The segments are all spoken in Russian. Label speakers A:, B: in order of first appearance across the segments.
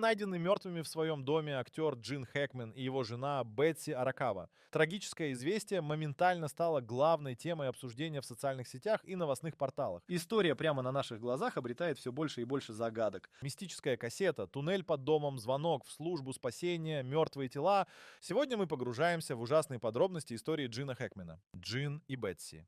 A: найдены мертвыми в своем доме актер Джин Хэкмен и его жена Бетси Аракава. Трагическое известие моментально стало главной темой обсуждения в социальных сетях и новостных порталах.
B: История прямо на наших глазах обретает все больше и больше загадок.
A: Мистическая кассета, туннель под домом, звонок в службу спасения, мертвые тела. Сегодня мы погружаемся в ужасные подробности истории Джина Хэкмена. Джин и Бетси.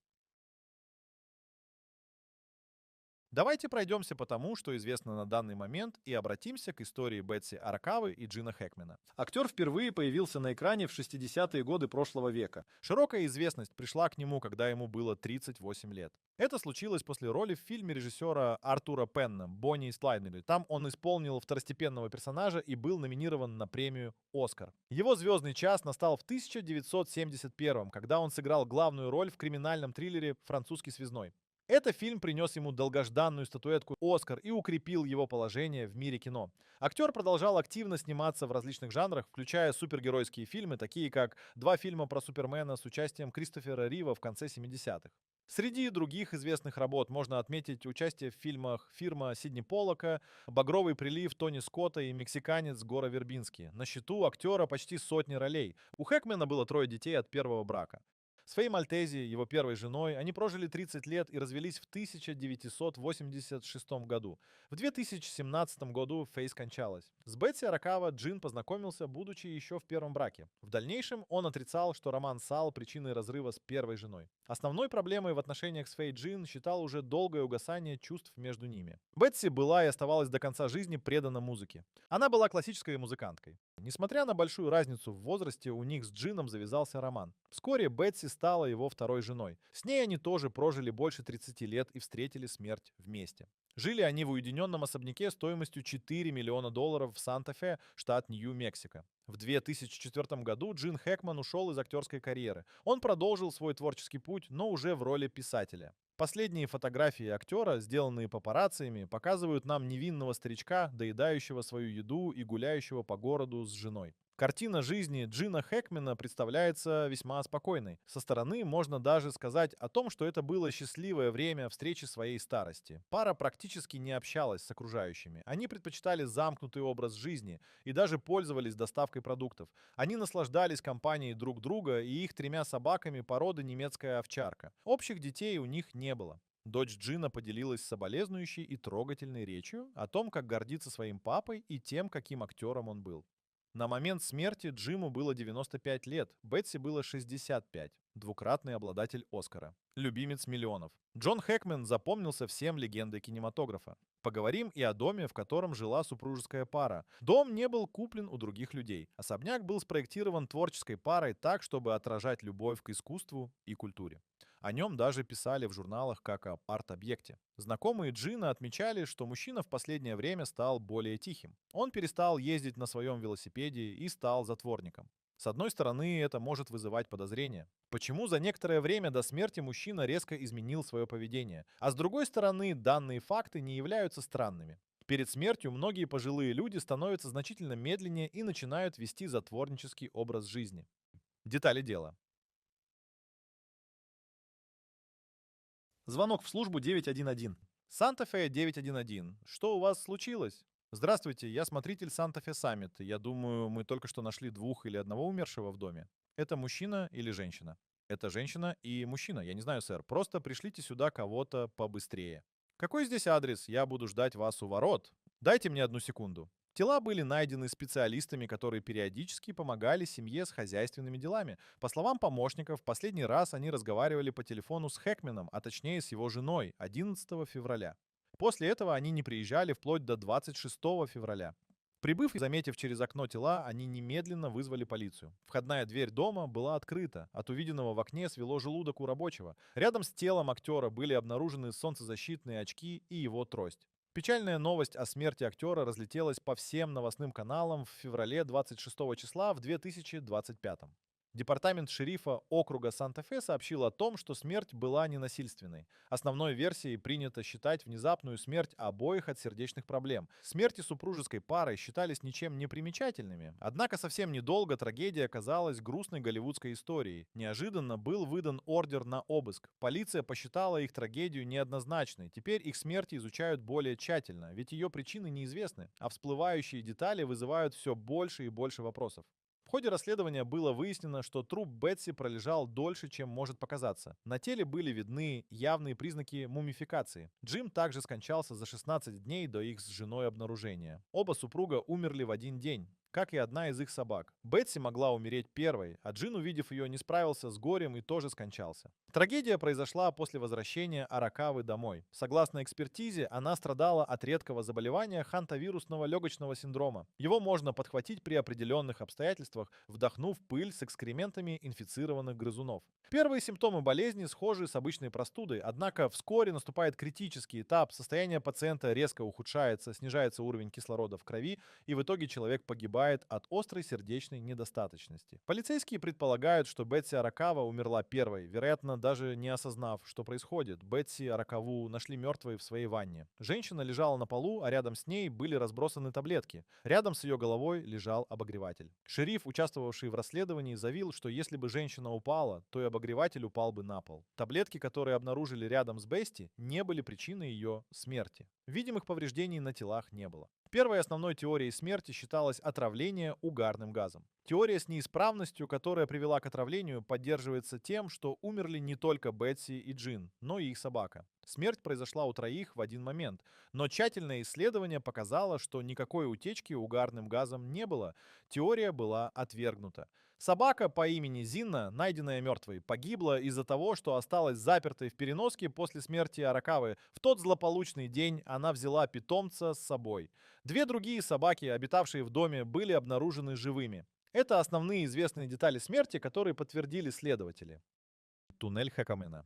A: Давайте пройдемся по тому, что известно на данный момент, и обратимся к истории Бетси Аракавы и Джина Хэкмена.
B: Актер впервые появился на экране в 60-е годы прошлого века.
A: Широкая известность пришла к нему, когда ему было 38 лет. Это случилось после роли в фильме режиссера Артура Пенна «Бонни и Слайдеры». Там он исполнил второстепенного персонажа и был номинирован на премию «Оскар». Его звездный час настал в 1971, когда он сыграл главную роль в криминальном триллере «Французский связной». Этот фильм принес ему долгожданную статуэтку «Оскар» и укрепил его положение в мире кино. Актер продолжал активно сниматься в различных жанрах, включая супергеройские фильмы, такие как два фильма про Супермена с участием Кристофера Рива в конце 70-х. Среди других известных работ можно отметить участие в фильмах «Фирма» Сидни Поллака, «Багровый прилив» Тони Скотта и «Мексиканец» Гора Вербински. На счету актера почти сотни ролей. У Хэкмена было 3 детей от первого брака. Своей Мальтези, его первой женой, они прожили 30 лет и развелись в 1986 году. В 2017 году Фей скончалась. С Бетси Аракава Джин познакомился, будучи еще в первом браке. В дальнейшем он отрицал, что роман стал причиной разрыва с первой женой. Основной проблемой в отношениях с Фей Джин считал уже долгое угасание чувств между ними. Бетси была и оставалась до конца жизни предана музыке. Она была классической музыканткой. Несмотря на большую разницу в возрасте, у них с Джином завязался роман. Вскоре Бетси стала его второй женой. С ней они тоже прожили больше 30 лет и встретили смерть вместе. Жили они в уединенном особняке стоимостью $4 миллиона в Санта-Фе, штат Нью-Мексико. В 2004 году Джин Хэкман ушел из актерской карьеры. Он продолжил свой творческий путь, но уже в роли писателя. Последние фотографии актера, сделанные папарацциями, показывают нам невинного старичка, доедающего свою еду и гуляющего по городу с женой. Картина жизни Джина Хэкмена представляется весьма спокойной. Со стороны можно даже сказать о том, что это было счастливое время встречи своей старости. Пара практически не общалась с окружающими. Они предпочитали замкнутый образ жизни и даже пользовались доставкой продуктов. Они наслаждались компанией друг друга и их 3 собаками породы немецкая овчарка. Общих детей у них не было. Дочь Джина поделилась соболезнующей и трогательной речью о том, как гордится своим папой и тем, каким актером он был. На момент смерти Джиму было 95 лет, Бетси было 65, двукратный обладатель Оскара. Любимец миллионов. Джон Хэкмен запомнился всем легендой кинематографа. Поговорим и о доме, в котором жила супружеская пара. Дом не был куплен у других людей. Особняк был спроектирован творческой парой так, чтобы отражать любовь к искусству и культуре. О нем даже писали в журналах как об арт-объекте. Знакомые Джина отмечали, что мужчина в последнее время стал более тихим. Он перестал ездить на своем велосипеде и стал затворником. С одной стороны, это может вызывать подозрения. Почему за некоторое время до смерти мужчина резко изменил свое поведение? А с другой стороны, данные факты не являются странными. Перед смертью многие пожилые люди становятся значительно медленнее и начинают вести затворнический образ жизни. Детали дела.
B: Звонок в службу 911.
A: Санта-Фе 911. Что у вас случилось? Здравствуйте, я смотритель Санта-Фе Саммит. Я думаю, мы только что нашли 2 или 1 умершего в доме. Это мужчина или женщина? Это женщина и мужчина. Я не знаю, сэр. Просто пришлите сюда кого-то побыстрее. Какой здесь адрес? Я буду ждать вас у ворот. Дайте мне 1 секунду. Тела были найдены специалистами, которые периодически помогали семье с хозяйственными делами. По словам помощников, в последний раз они разговаривали по телефону с Хэкменом, а точнее с его женой, 11 февраля. После этого они не приезжали вплоть до 26 февраля. Прибыв и заметив через окно тела, они немедленно вызвали полицию. Входная дверь дома была открыта. От увиденного в окне свело желудок у рабочего. Рядом с телом актера были обнаружены солнцезащитные очки и его трость. Печальная новость о смерти актера разлетелась по всем новостным каналам в феврале 26 числа в 2025. Департамент шерифа округа Санта-Фе сообщил о том, что смерть была ненасильственной. Основной версией принято считать внезапную смерть обоих от сердечных проблем. Смерти супружеской пары считались ничем не примечательными. Однако совсем недолго трагедия оказалась грустной голливудской историей. Неожиданно был выдан ордер на обыск. Полиция посчитала их трагедию неоднозначной. Теперь их смерти изучают более тщательно, ведь ее причины неизвестны, а всплывающие детали вызывают все больше и больше вопросов. В ходе расследования было выяснено, что труп Бетси пролежал дольше, чем может показаться. На теле были видны явные признаки мумификации. Джим также скончался за 16 дней до их с женой обнаружения. Оба супруга умерли в один день, как и одна из их собак. Бетси могла умереть первой, а Джин, увидев ее, не справился с горем и тоже скончался. Трагедия произошла после возвращения Аракавы домой. Согласно экспертизе, она страдала от редкого заболевания хантавирусного легочного синдрома. Его можно подхватить при определенных обстоятельствах, вдохнув пыль с экскрементами инфицированных грызунов. Первые симптомы болезни схожи с обычной простудой, однако вскоре наступает критический этап, состояние пациента резко ухудшается, снижается уровень кислорода в крови, и в итоге человек погибает от острой сердечной недостаточности. Полицейские предполагают, что Бетси Аракава умерла первой, вероятно, даже не осознав, что происходит. Бетси Аракаву нашли мертвой в своей ванне. Женщина лежала на полу, а рядом с ней были разбросаны таблетки. Рядом с ее головой лежал обогреватель. Шериф, участвовавший в расследовании, заявил, что если бы женщина упала, то и обогреватель упал бы на пол. Таблетки, которые обнаружили рядом с Бетси, не были причиной ее смерти. Видимых повреждений на телах не было. Первой основной теорией смерти считалось отравление угарным газом. Теория с неисправностью, которая привела к отравлению, поддерживается тем, что умерли не только Бетси и Джин, но и их собака. Смерть произошла у троих в один момент, но тщательное исследование показало, что никакой утечки угарным газом не было. Теория была отвергнута. Собака по имени Зинна, найденная мертвой, погибла из-за того, что осталась запертой в переноске после смерти Аракавы. В тот злополучный день она взяла питомца с собой. Две другие собаки, обитавшие в доме, были обнаружены живыми. Это основные известные детали смерти, которые подтвердили следователи. Туннель Хэкамена.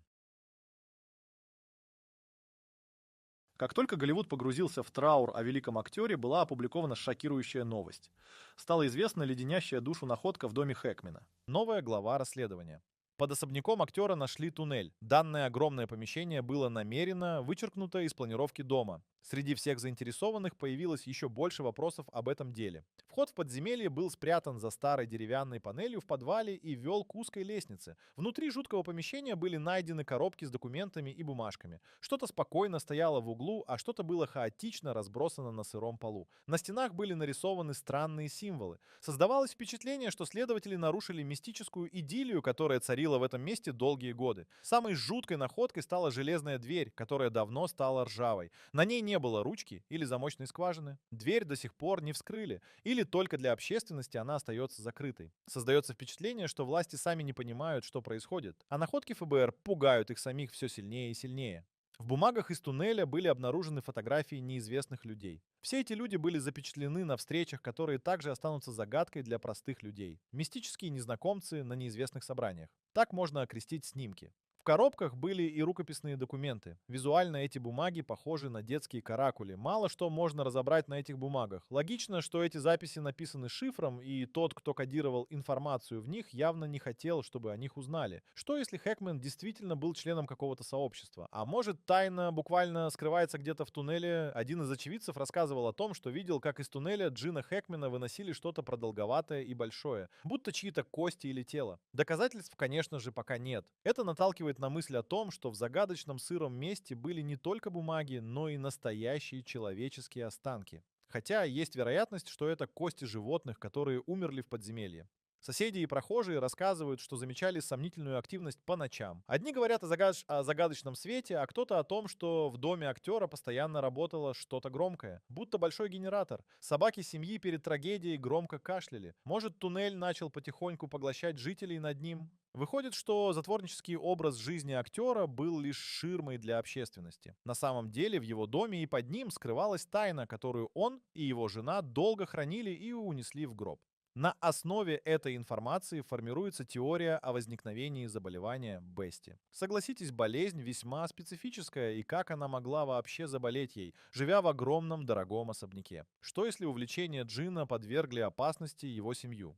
B: Как только Голливуд погрузился в траур о великом актере, была опубликована шокирующая новость. Стала известна леденящая душу находка в доме Хэкмена.
A: Новая глава расследования. Под особняком актера нашли туннель. Данное огромное помещение было намеренно вычеркнуто из планировки дома. Среди всех заинтересованных появилось еще больше вопросов об этом деле. Вход в подземелье был спрятан за старой деревянной панелью в подвале и вел к узкой лестнице. Внутри жуткого помещения были найдены коробки с документами и бумажками. Что-то спокойно стояло в углу, а что-то было хаотично разбросано на сыром полу. На стенах были нарисованы странные символы. Создавалось впечатление, что следователи нарушили мистическую идиллию, которая царила в этом месте долгие годы. Самой жуткой находкой стала железная дверь, которая давно стала ржавой. На ней не было ручки или замочной скважины. Дверь до сих пор не вскрыли, или только для общественности она остается закрытой. Создается впечатление, что власти сами не понимают, что происходит, а находки ФБР пугают их самих все сильнее и сильнее. В бумагах из туннеля были обнаружены фотографии неизвестных людей. Все эти люди были запечатлены на встречах, которые также останутся загадкой для простых людей. Мистические незнакомцы на неизвестных собраниях. Так можно окрестить снимки. В коробках были и рукописные документы. Визуально эти бумаги похожи на детские каракули. Мало что можно разобрать на этих бумагах. Логично, что эти записи написаны шифром, и тот, кто кодировал информацию в них, явно не хотел, чтобы о них узнали. Что если Хэкмен действительно был членом какого-то сообщества? А может, тайна буквально скрывается где-то в туннеле? Один из очевидцев рассказывал о том, что видел, как из туннеля Джина Хэкмена выносили что-то продолговатое и большое, будто чьи-то кости или тело. Доказательств, конечно же, пока нет. Это наталкивает на мысль о том, что в загадочном сыром месте были не только бумаги, но и настоящие человеческие останки. Хотя есть вероятность, что это кости животных, которые умерли в подземелье. Соседи и прохожие рассказывают, что замечали сомнительную активность по ночам. Одни говорят о загадочном свете, а кто-то о том, что в доме актера постоянно работало что-то громкое, будто большой генератор. Собаки семьи перед трагедией громко кашляли. Может, туннель начал потихоньку поглощать жителей над ним? Выходит, что затворнический образ жизни актера был лишь ширмой для общественности. На самом деле в его доме и под ним скрывалась тайна, которую он и его жена долго хранили и унесли в гроб. На основе этой информации формируется теория о возникновении заболевания Бести. Согласитесь, болезнь весьма специфическая, и как она могла вообще заболеть ей, живя в огромном дорогом особняке? Что если увлечение Джина подвергли опасности его семью?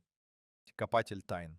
A: Копатель тайн.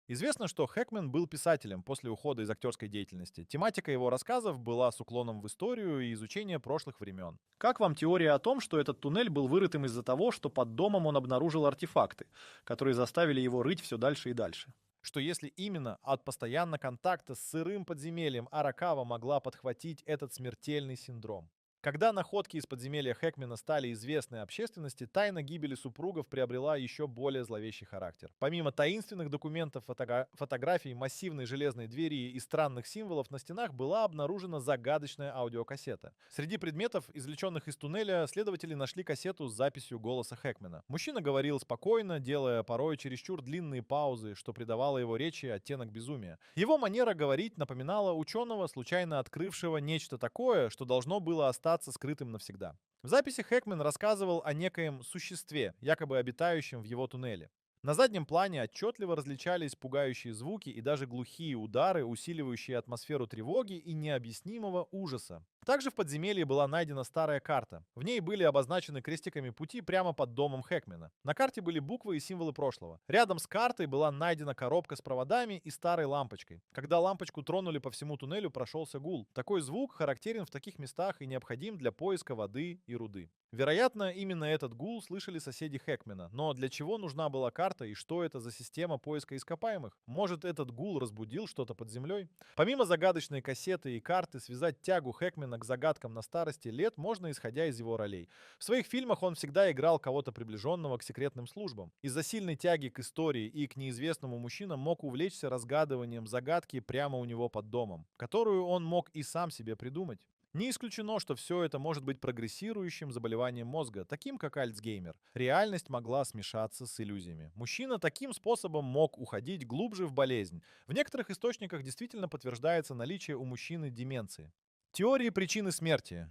A: Известно, что Хэкмен был писателем после ухода из актерской деятельности. Тематика его рассказов была с уклоном в историю и изучение прошлых времен.
B: Как вам теория о том, что этот туннель был вырытым из-за того, что под домом он обнаружил артефакты, которые заставили его рыть все дальше и дальше?
A: Что если именно от постоянного контакта с сырым подземельем Аракава могла подхватить этот смертельный синдром. Когда находки из подземелья Хэкмена стали известны общественности, тайна гибели супругов приобрела еще более зловещий характер. Помимо таинственных документов, фотографий, массивной железной двери и странных символов на стенах была обнаружена загадочная аудиокассета. Среди предметов, извлеченных из туннеля, следователи нашли кассету с записью голоса Хэкмена. Мужчина говорил спокойно, делая порой чересчур длинные паузы, что придавало его речи оттенок безумия. Его манера говорить напоминала ученого, случайно открывшего нечто такое, что должно было остаться скрытым навсегда. В записи Хэкмен рассказывал о некоем существе, якобы обитающем в его туннеле. На заднем плане отчетливо различались пугающие звуки и даже глухие удары, усиливающие атмосферу тревоги и необъяснимого ужаса. Также в подземелье была найдена старая карта. В ней были обозначены крестиками пути прямо под домом Хэкмена. На карте были буквы и символы прошлого. Рядом с картой была найдена коробка с проводами и старой лампочкой. Когда лампочку тронули по всему туннелю, прошелся гул. Такой звук характерен в таких местах и необходим для поиска воды и руды. Вероятно, именно этот гул слышали соседи Хэкмена. Но для чего нужна была карта и что это за система поиска ископаемых? Может, этот гул разбудил что-то под землей? Помимо загадочной кассеты и карты, связать тягу Хэкмена к загадкам на старости лет можно, исходя из его ролей. В своих фильмах он всегда играл кого-то приближенного к секретным службам. Из-за сильной тяги к истории и к неизвестному мужчина мог увлечься разгадыванием загадки прямо у него под домом, которую он мог и сам себе придумать. Не исключено, что все это может быть прогрессирующим заболеванием мозга, таким как Альцгеймер. Реальность могла смешаться с иллюзиями. Мужчина таким способом мог уходить глубже в болезнь. В некоторых источниках действительно подтверждается наличие у мужчины деменции. Теории причины смерти.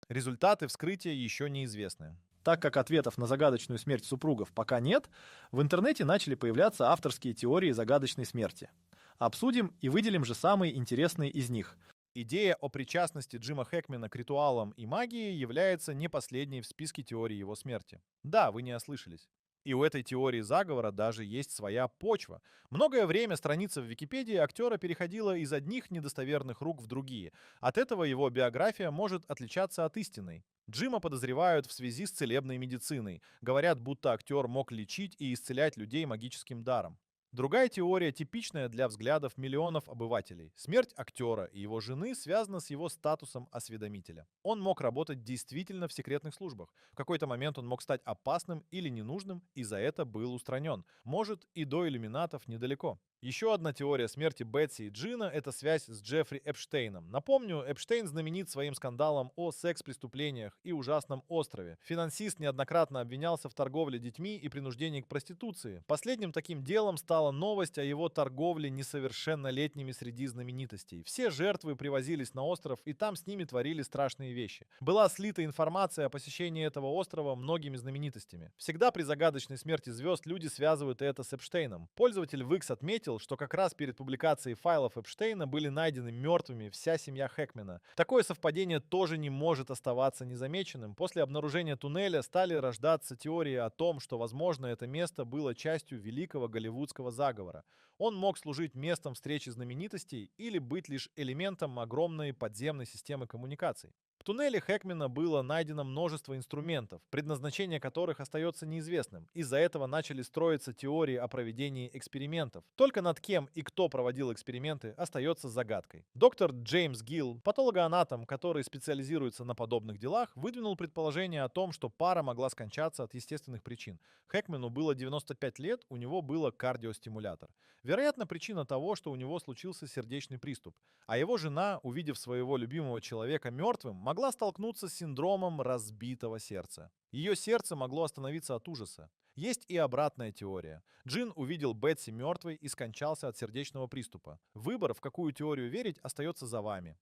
A: Результаты вскрытия еще неизвестны.
B: Так как ответов на загадочную смерть супругов пока нет, в интернете начали появляться авторские теории загадочной смерти. Обсудим и выделим же самые интересные из них.
A: Идея о причастности Джима Хэкмена к ритуалам и магии является не последней в списке теорий его смерти. Да, вы не ослышались. И у этой теории заговора даже есть своя почва. Многое время страница в Википедии актера переходила из одних недостоверных рук в другие. От этого его биография может отличаться от истинной. Джима подозревают в связи с целебной медициной. Говорят, будто актер мог лечить и исцелять людей магическим даром. Другая теория, типичная для взглядов миллионов обывателей. Смерть актера и его жены связана с его статусом осведомителя. Он мог работать действительно в секретных службах. В какой-то момент он мог стать опасным или ненужным, и за это был устранен. Может, и до иллюминатов недалеко. Еще одна теория смерти Бетси и Джина – это связь с Джеффри Эпштейном. Напомню, Эпштейн знаменит своим скандалом о секс-преступлениях и ужасном острове. Финансист неоднократно обвинялся в торговле детьми и принуждении к проституции. Последним таким делом стала новость о его торговле несовершеннолетними среди знаменитостей. Все жертвы привозились на остров, и там с ними творили страшные вещи. Была слита информация о посещении этого острова многими знаменитостями. Всегда при загадочной смерти звезд люди связывают это с Эпштейном. Пользователь Wix отметил, что как раз перед публикацией файлов Эпштейна были найдены мертвыми вся семья Хэкмена. Такое совпадение тоже не может оставаться незамеченным. После обнаружения туннеля стали рождаться теории о том, что, возможно, это место было частью великого голливудского заговора. Он мог служить местом встречи знаменитостей или быть лишь элементом огромной подземной системы коммуникаций. В туннеле Хэкмена было найдено множество инструментов, предназначение которых остается неизвестным. Из-за этого начали строиться теории о проведении экспериментов. Только над кем и кто проводил эксперименты, остается загадкой. Доктор Джеймс Гилл, патологоанатом, который специализируется на подобных делах, выдвинул предположение о том, что пара могла скончаться от естественных причин. Хэкмену было 95 лет, у него был кардиостимулятор. Вероятно, причина того, что у него случился сердечный приступ. А его жена, увидев своего любимого человека мертвым, могла столкнуться с синдромом разбитого сердца. Ее сердце могло остановиться от ужаса. Есть и обратная теория. Джин увидел Бетси мертвой и скончался от сердечного приступа. Выбор, в какую теорию верить, остается за вами.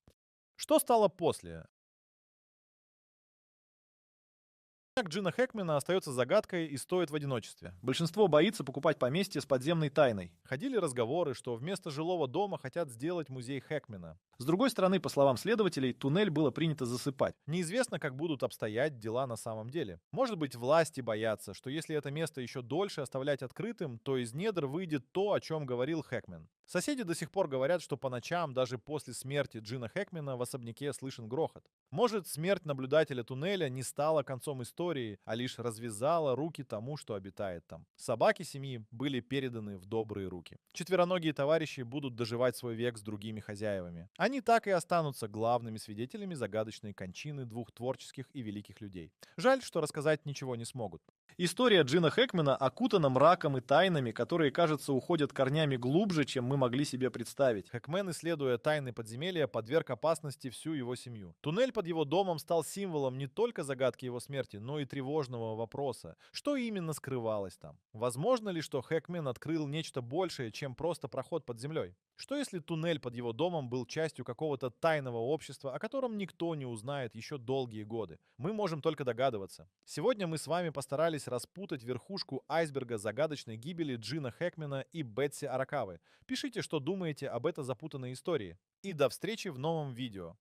A: Что стало после? Как Джина Хэкмена остается загадкой и стоит в одиночестве.
B: Большинство боится покупать поместье с подземной тайной.
A: Ходили разговоры, что вместо жилого дома хотят сделать музей Хэкмена.
B: С другой стороны, по словам следователей, туннель было принято засыпать.
A: Неизвестно, как будут обстоять дела на самом деле. Может быть, власти боятся, что если это место еще дольше оставлять открытым, то из недр выйдет то, о чем говорил Хэкмен. Соседи до сих пор говорят, что по ночам, даже после смерти Джина Хэкмена, в особняке слышен грохот. Может, смерть наблюдателя туннеля не стала концом истории, а лишь развязала руки тому, что обитает там. Собаки семьи были переданы в добрые руки. Четвероногие товарищи будут доживать свой век с другими хозяевами. Они так и останутся главными свидетелями загадочной кончины двух творческих и великих людей. Жаль, что рассказать ничего не смогут.
B: История Джина Хэкмена окутана мраком и тайнами, которые, кажется, уходят корнями глубже, чем мы могли себе представить.
A: Хэкмен, исследуя тайны подземелья, подверг опасности всю его семью. Туннель под его домом стал символом не только загадки его смерти, но и тревожного вопроса. Что именно скрывалось там? Возможно ли, что Хэкмен открыл нечто большее, чем просто проход под землей? Что если туннель под его домом был частью какого-то тайного общества, о котором никто не узнает еще долгие годы? Мы можем только догадываться. Сегодня мы с вами постарались распутать верхушку айсберга загадочной гибели Джина Хэкмена и Бетси Аракавы. Пишите, что думаете об этой запутанной истории. И до встречи в новом видео.